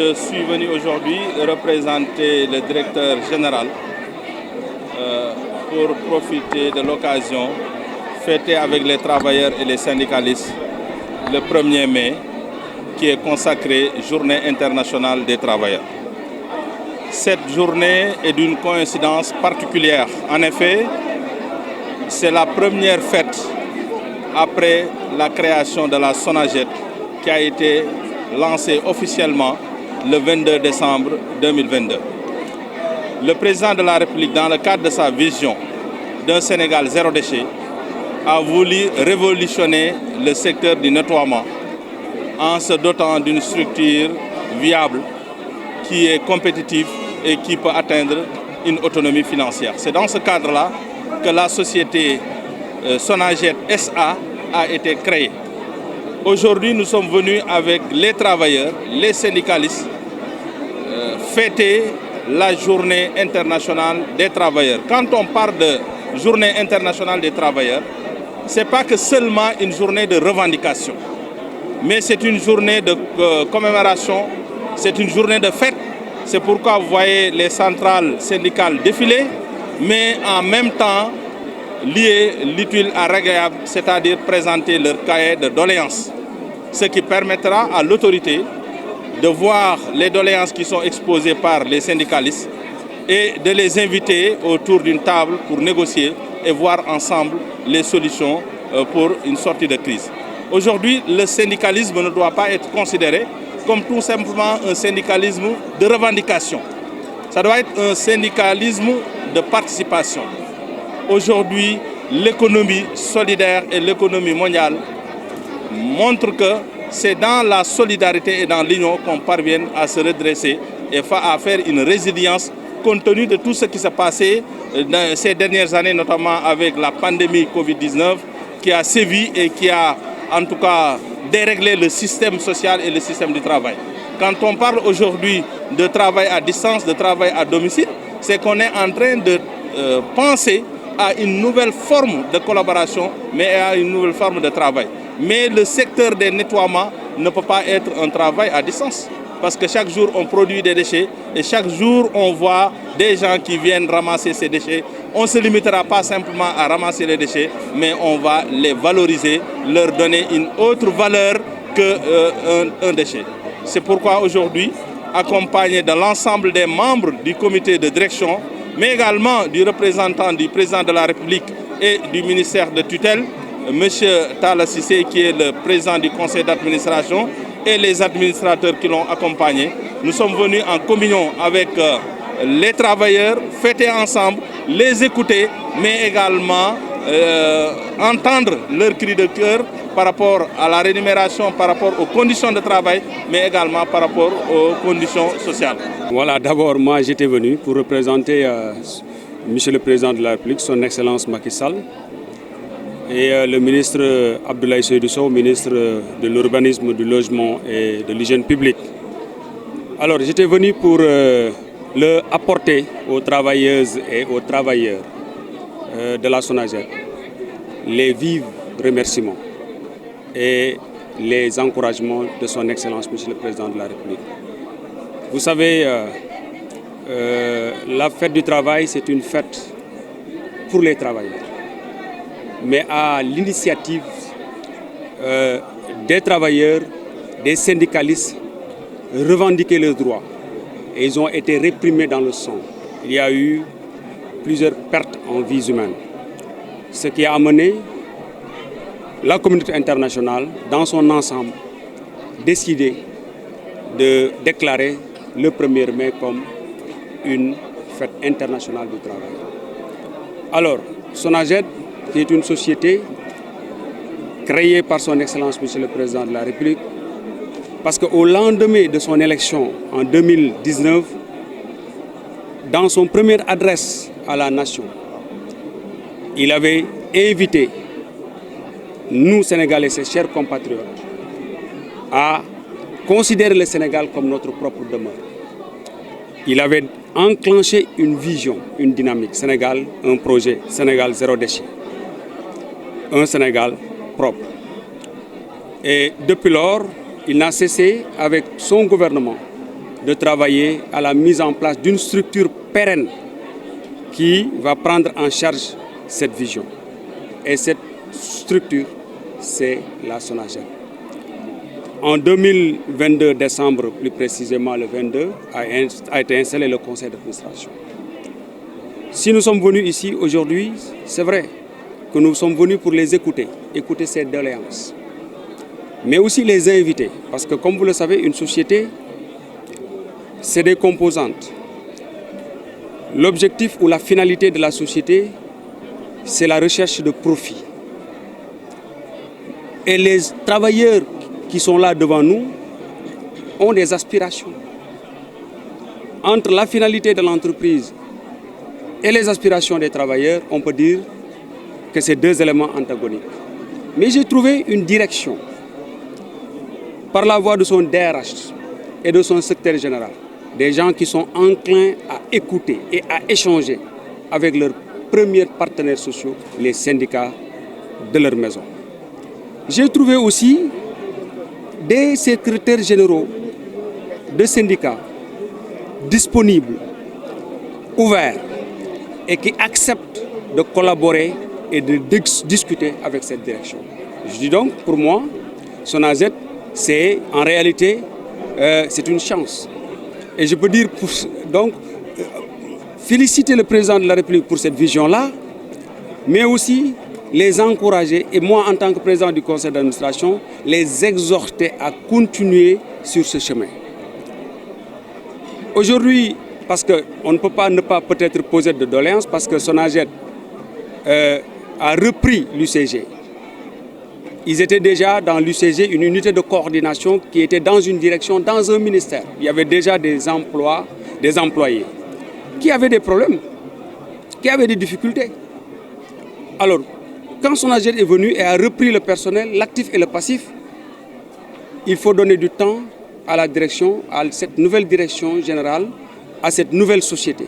Je suis venu aujourd'hui représenter le directeur général pour profiter de l'occasion, fêter avec les travailleurs et les syndicalistes le 1er mai, qui est consacré Journée internationale des travailleurs. Cette journée est d'une coïncidence particulière. En effet, c'est la première fête après la création de la SONAGED qui a été lancée officiellement le 22 décembre 2022. Le président de la République, dans le cadre de sa vision d'un Sénégal zéro déchet, a voulu révolutionner le secteur du nettoiement en se dotant d'une structure viable qui est compétitive et qui peut atteindre une autonomie financière. C'est dans ce cadre-là que la société SONAGED SA a été créée. Aujourd'hui, nous sommes venus avec les travailleurs, les syndicalistes, fêter la Journée internationale des travailleurs. Quand on parle de Journée internationale des travailleurs, ce n'est pas que seulement une journée de revendication, mais c'est une journée de commémoration, c'est une journée de fête. C'est pourquoi vous voyez les centrales syndicales défiler, mais en même temps lier l'utile à l'agréable, c'est-à-dire présenter leur cahier de doléances. Ce qui permettra à l'autorité de voir les doléances qui sont exposées par les syndicalistes et de les inviter autour d'une table pour négocier et voir ensemble les solutions pour une sortie de crise. Aujourd'hui, le syndicalisme ne doit pas être considéré comme tout simplement un syndicalisme de revendication. Ça doit être un syndicalisme de participation. Aujourd'hui, l'économie solidaire et l'économie mondiale montrent que c'est dans la solidarité et dans l'union qu'on parvient à se redresser et à faire une résilience compte tenu de tout ce qui s'est passé ces dernières années, notamment avec la pandémie Covid-19 qui a sévi et qui a en tout cas déréglé le système social et le système du travail. Quand on parle aujourd'hui de travail à distance, de travail à domicile, c'est qu'on est en train de penser à une nouvelle forme de collaboration, mais à une nouvelle forme de travail. Mais le secteur des nettoiements ne peut pas être un travail à distance. Parce que chaque jour, on produit des déchets et chaque jour, on voit des gens qui viennent ramasser ces déchets. On ne se limitera pas simplement à ramasser les déchets, mais on va les valoriser, leur donner une autre valeur qu'un déchet. C'est pourquoi aujourd'hui, accompagné de l'ensemble des membres du comité de direction, mais également du représentant du président de la République et du ministère de tutelle, M. Talla Cissé, qui est le président du conseil d'administration, et les administrateurs qui l'ont accompagné. Nous sommes venus en communion avec les travailleurs, fêter ensemble, les écouter, mais également entendre leurs cris de cœur par rapport à la rémunération, par rapport aux conditions de travail, mais également par rapport aux conditions sociales. Voilà, d'abord, moi j'étais venu pour représenter Monsieur le Président de la République, son Excellence Macky Sall, et le ministre Abdoulaye Seydou Sow, ministre de l'Urbanisme, du Logement et de l'Hygiène publique. Alors, j'étais venu pour apporter aux travailleuses et aux travailleurs de la SONAGED les vifs remerciements et les encouragements de son Excellence, Monsieur le Président de la République. Vous savez, la fête du travail, c'est une fête pour les travailleurs, mais à l'initiative des travailleurs, des syndicalistes, revendiquer leurs droits. Et ils ont été réprimés dans le sang. Il y a eu plusieurs pertes en vies humaines. Ce qui a amené la communauté internationale, dans son ensemble, décider de déclarer le 1er mai comme une fête internationale du travail. Alors, SONAGED, qui est une société créée par son Excellence, Monsieur le Président de la République, parce qu'au lendemain de son élection en 2019, dans son première adresse à la nation, il avait invité nous, Sénégalais, ses chers compatriotes, à considérer le Sénégal comme notre propre demeure. Il avait enclenché une vision, une dynamique. Sénégal, un projet, Sénégal zéro déchet. Un Sénégal propre. Et depuis lors, il n'a cessé avec son gouvernement de travailler à la mise en place d'une structure pérenne qui va prendre en charge cette vision. Et cette structure, c'est la SONAGED. En 2022, décembre, plus précisément le 22, a été installé le conseil d'administration. Si nous sommes venus ici aujourd'hui, c'est vrai que nous sommes venus pour les écouter ces doléances, mais aussi les inviter, parce que comme vous le savez, une société, c'est des composantes. L'objectif ou la finalité de la société, c'est la recherche de profit. Et les travailleurs qui sont là devant nous ont des aspirations. Entre la finalité de l'entreprise et les aspirations des travailleurs, on peut dire que c'est deux éléments antagoniques. Mais j'ai trouvé une direction par la voix de son DRH et de son secrétaire général, des gens qui sont enclins à écouter et à échanger avec leurs premiers partenaires sociaux, les syndicats de leur maison. J'ai trouvé aussi des secrétaires généraux de syndicats disponibles, ouverts et qui acceptent de collaborer et de discuter avec cette direction. Je dis donc, pour moi, SONAGED, c'est en réalité, c'est une chance. Et je peux dire, féliciter le président de la République pour cette vision-là, mais aussi les encourager, et moi en tant que président du conseil d'administration, les exhorter à continuer sur ce chemin. Aujourd'hui, parce qu'on ne peut pas ne pas peut-être poser de doléances, parce que SONAGED a repris l'UCG. Ils étaient déjà dans l'UCG, une unité de coordination qui était dans une direction, dans un ministère. Il y avait déjà des employés qui avaient des problèmes, qui avaient des difficultés. Alors, quand SONAGED est venu et a repris le personnel, l'actif et le passif, il faut donner du temps à la direction, à cette nouvelle direction générale, à cette nouvelle société.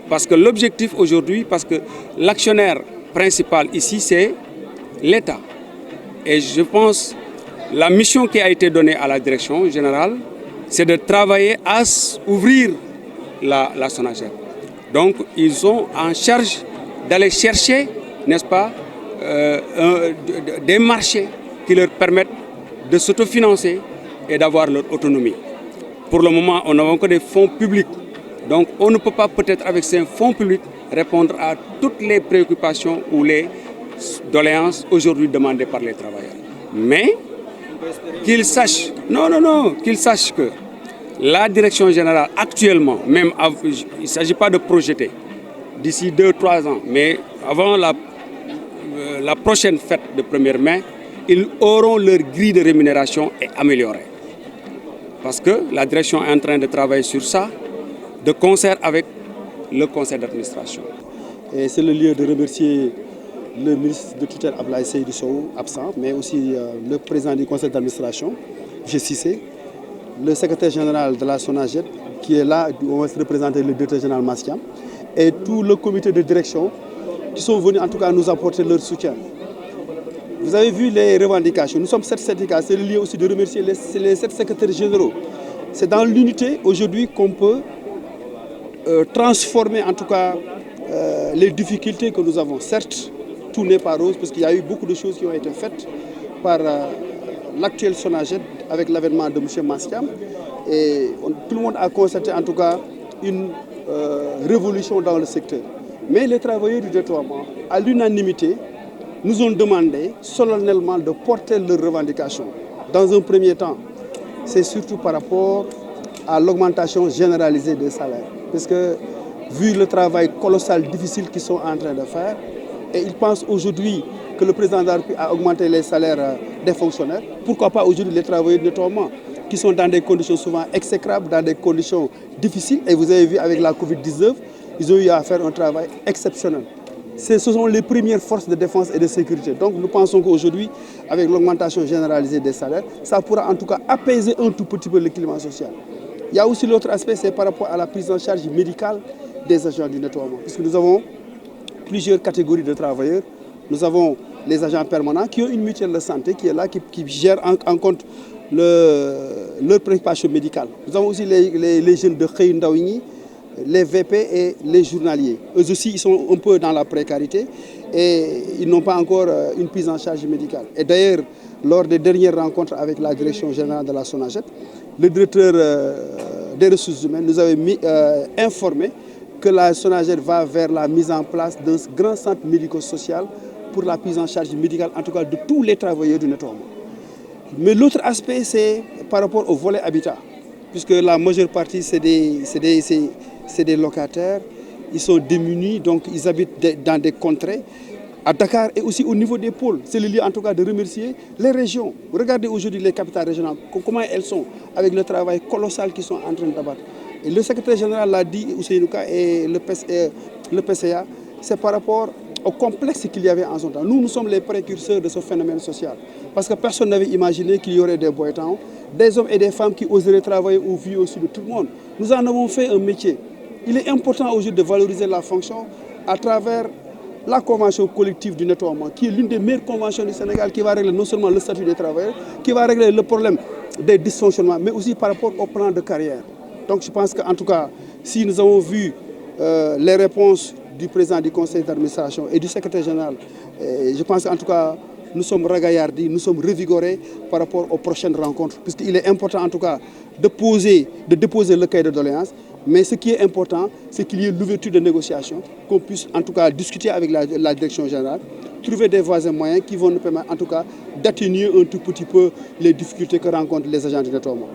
Parce que l'objectif aujourd'hui, parce que l'actionnaire principal ici, c'est l'État. Et je pense que la mission qui a été donnée à la direction générale, c'est de travailler à ouvrir la SONAGED. Donc, ils sont en charge d'aller chercher, n'est-ce pas, des marchés qui leur permettent de s'autofinancer et d'avoir leur autonomie. Pour le moment, on n'a que des fonds publics. Donc, on ne peut pas peut-être avec ces fonds publics répondre à toutes les préoccupations ou les doléances aujourd'hui demandées par les travailleurs. Mais qu'ils sachent, qu'ils sachent que la direction générale actuellement, même il ne s'agit pas de projeter d'ici 2-3 ans, mais avant la prochaine fête de 1er mai, ils auront leur grille de rémunération améliorée. Parce que la direction est en train de travailler sur ça, de concert avec le conseil d'administration. Et c'est le lieu de remercier le ministre de tutelle Abdoulaye Seydou Sow, absent, mais aussi le président du conseil d'administration, M. Cissé, le secrétaire général de la SONAGED, qui est là, on va se représenter le directeur général Maskiam, et tout le comité de direction qui sont venus en tout cas nous apporter leur soutien. Vous avez vu les revendications, nous sommes 7 syndicats, c'est le lieu aussi de remercier les 7 secrétaires généraux. C'est dans l'unité aujourd'hui qu'on peut transformer en tout cas les difficultés que nous avons. Certes, tout n'est pas rose parce qu'il y a eu beaucoup de choses qui ont été faites par l'actuel SONAGED avec l'avènement de M. Maskiam. Et tout le monde a constaté en tout cas une révolution dans le secteur. Mais les travailleurs du déploiement, à l'unanimité, nous ont demandé solennellement de porter leurs revendications. Dans un premier temps, c'est surtout par rapport à l'augmentation généralisée des salaires. Parce que vu le travail colossal, difficile qu'ils sont en train de faire, et ils pensent aujourd'hui que le président de la République a augmenté les salaires des fonctionnaires, pourquoi pas aujourd'hui les travailleurs de nettoiement qui sont dans des conditions souvent exécrables, dans des conditions difficiles. Et vous avez vu avec la Covid-19, ils ont eu à faire un travail exceptionnel. Ce sont les premières forces de défense et de sécurité. Donc nous pensons qu'aujourd'hui, avec l'augmentation généralisée des salaires, ça pourra en tout cas apaiser un tout petit peu le climat social. Il y a aussi l'autre aspect, c'est par rapport à la prise en charge médicale des agents du nettoiement. Puisque nous avons plusieurs catégories de travailleurs. Nous avons les agents permanents qui ont une mutuelle de santé qui est là, qui gère en compte leur préoccupation médicale. Nous avons aussi les jeunes de Xëy Ndaw ñi, les VP et les journaliers. Eux aussi, ils sont un peu dans la précarité et ils n'ont pas encore une prise en charge médicale. Et d'ailleurs, lors des dernières rencontres avec la direction générale de la SONAGED, le directeur des ressources humaines nous avait informé que la SONAGED va vers la mise en place d'un grand centre médico-social pour la prise en charge médicale, en tout cas de tous les travailleurs du nettoiement. Mais l'autre aspect, c'est par rapport au volet habitat, puisque la majeure partie, c'est des locataires, ils sont démunis, donc ils habitent dans des contrées, à Dakar et aussi au niveau des pôles. C'est le lieu en tout cas de remercier les régions. Regardez aujourd'hui les capitales régionales, comment elles sont, avec le travail colossal qu'ils sont en train d'abattre. Et le secrétaire général l'a dit, Ousseinouka, et le PCA, c'est par rapport au complexe qu'il y avait en son temps. Nous sommes les précurseurs de ce phénomène social. Parce que personne n'avait imaginé qu'il y aurait des boytons, des hommes et des femmes qui oseraient travailler au vu aussi de tout le monde. Nous en avons fait un métier. Il est important aujourd'hui de valoriser la fonction à travers la convention collective du nettoiement, qui est l'une des meilleures conventions du Sénégal, qui va régler non seulement le statut des travailleurs, qui va régler le problème des dysfonctionnements, mais aussi par rapport au plan de carrière. Donc je pense qu'en tout cas, si nous avons vu les réponses du président du conseil d'administration et du secrétaire général, je pense qu'en tout cas, nous sommes ragaillardis, nous sommes revigorés par rapport aux prochaines rencontres, puisqu'il est important en tout cas de déposer le cahier de doléances, mais ce qui est important, c'est qu'il y ait l'ouverture de négociations, qu'on puisse en tout cas discuter avec la direction générale, trouver des voies et moyens qui vont nous permettre en tout cas d'atténuer un tout petit peu les difficultés que rencontrent les agents du nettoiement.